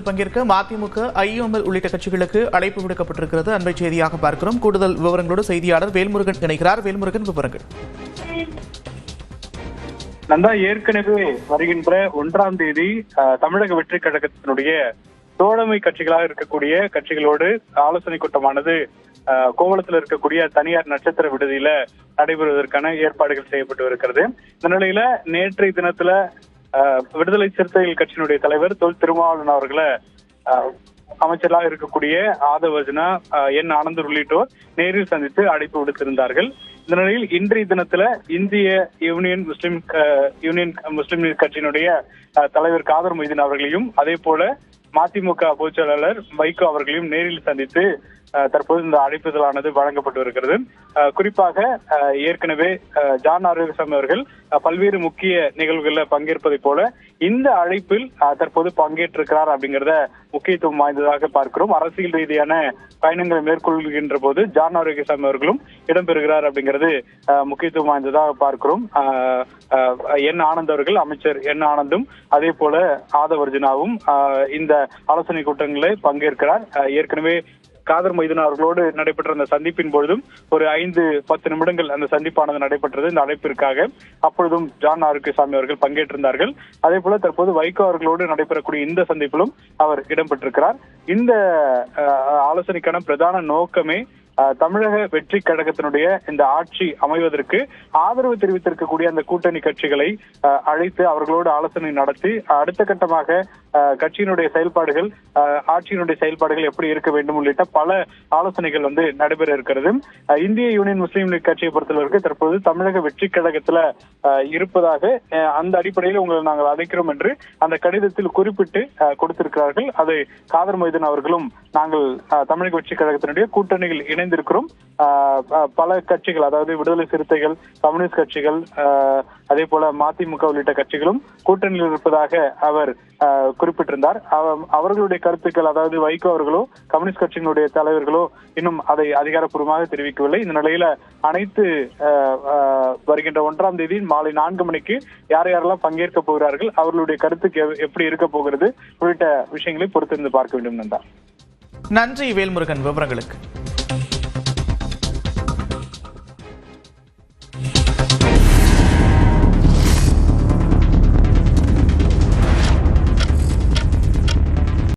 அழைப்பில் பங்கேற்க மதிமுக, ஐஎம்எல் உள்ளிட்ட கட்சிகளுக்கு அழைப்பு விடுக்கப்பட்டிருக்கிறது. அண்மை செய்தியாக பார்க்கிறோம். கூடுதல் விவரங்களோடு செய்தியாளர் வேல்முருகன் இணைகிறார். வேல்முருகன், விவரங்கள். நந்தா, ஏற்கனவே வருகின்ற 1ஆம் தேதி தமிழக வெற்றி கழகத்தினுடைய தோழமை கட்சிகளாக இருக்கக்கூடிய கட்சிகளோடு ஆலோசனை கூட்டமானது கோவளத்தில் இருக்கக்கூடிய தனியார் நட்சத்திர விடுதியில நடைபெறுவதற்கான ஏற்பாடுகள் செய்யப்பட்டு இருக்கிறது. இந்த நிலையில நேற்றைய தினத்துல விடுதலை சிறுத்தைகள் கட்சியினுடைய தலைவர் தொல் திருமாவளவன் அவர்களை அமைச்சராக இருக்கக்கூடிய ஆதவர்ஜனா, என் ஆனந்த் உள்ளிட்டோர் நேரில் சந்தித்து அழைப்பு விடுத்திருந்தார்கள். இந்த நிலையில் இன்றைய தினத்துல இந்திய யூனியன் முஸ்லிம் லீக் கட்சியினுடைய தலைவர் காதர் மொய்தீன் அவர்களையும் அதே போல மதிமுக பொதுச் செயலாளர் வைகோ அவர்களையும் நேரில் சந்தித்து தற்போது இந்த அழைப்புதலானது வழங்கப்பட்டு வருகிறது. குறிப்பாக ஏற்கனவே ஜான் ஆரோக்கியசாமி அவர்கள் பல்வேறு முக்கிய நிகழ்வுகளில் பங்கேற்பதை போல இந்த அழைப்பில் தற்போது பங்கேற்றிருக்கிறார் அப்படிங்கிறத முக்கியத்துவம் வாய்ந்ததாக பார்க்கிறோம். அரசியல் ரீதியான பயணங்களை மேற்கொள்கின்ற போது ஜான் ஆரோக்கியசாமி அவர்களும் இடம்பெறுகிறார் அப்படிங்கிறது முக்கியத்துவம் வாய்ந்ததாக பார்க்கிறோம். என் ஆனந்த் அவர்கள், அமைச்சர் என் ஆனந்தும் அதே போல ஆதவர்ஜனாவும் இந்த ஆலோசனை கூட்டங்களில் பங்கேற்கிறார். ஏற்கனவே காதர் மொய்தீன் அவர்களோடு நடைபெற்ற அந்த சந்திப்பின் பொழுதும் ஒரு 5-10 நிமிடங்கள் அந்த சந்திப்பானது நடைபெற்றது. இந்த அழைப்பிற்காக அப்பொழுதும் ஜான் ஆரோக்கியசாமி அவர்கள் பங்கேற்றிருந்தார்கள். அதே போல தற்போது வைகோ அவர்களோடு நடைபெறக்கூடிய இந்த சந்திப்பிலும் அவர் இடம்பெற்றிருக்கிறார். இந்த ஆலோசனைக்கான பிரதான நோக்கமே தமிழக வெற்றி கழகத்தினுடைய இந்த ஆட்சி அமைவதற்கு ஆதரவு தெரிவித்திருக்கக்கூடிய அந்த கூட்டணி கட்சிகளை அழைத்து அவர்களோடு ஆலோசனை நடத்தி அடுத்த கட்டமாக கட்சியினுடைய செயல்பாடுகள், ஆட்சியினுடைய செயல்பாடுகள் எப்படி இருக்க வேண்டும் உள்ளிட்ட பல ஆலோசனைகள் நடைபெற இருக்கிறது. இந்திய யூனியன் முஸ்லீம் லீக் கட்சியை பொறுத்தவரைக்கு தற்போது தமிழக வெற்றி கழகத்துல இருப்பதாக அந்த அடிப்படையில் உங்களை நாங்கள் அழைக்கிறோம் என்று அந்த கடிதத்தில் குறிப்பிட்டு கொடுத்திருக்கிறார்கள். அதை காதர் மொய்தீன் அவர்களும் நாங்கள் தமிழக வெற்றி கழகத்தினுடைய கூட்டணியில் இணைந்திருக்கிறோம், பல கட்சிகள் அதாவது விடுதலை சிறுத்தைகள், கம்யூனிஸ்ட் கட்சிகள், அதே போல மதிமுக உள்ளிட்ட கட்சிகளும் கூட்டணியில் இருப்பதாக அவர் குறிப்பிட்டிருந்தார். அவர்களுடைய கருத்துக்கள், அதாவது வைகோ அவர்களோ கம்யூனிஸ்ட் கட்சியினுடைய தலைவர்களோ இன்னும் அதை அதிகாரப்பூர்வமாக தெரிவிக்கவில்லை. இந்த நிலையில அனைத்து வருகின்ற 1ஆம் தேதி மாலை 4 மணிக்கு யார் யாரெல்லாம் பங்கேற்க போகிறார்கள், அவர்களுடைய கருத்துக்கு எப்படி இருக்க போகிறது உள்ளிட்ட விஷயங்களை பொறுத்திருந்து பார்க்க வேண்டும். நன்றி வேல்முருகன், விவரங்களுக்கு.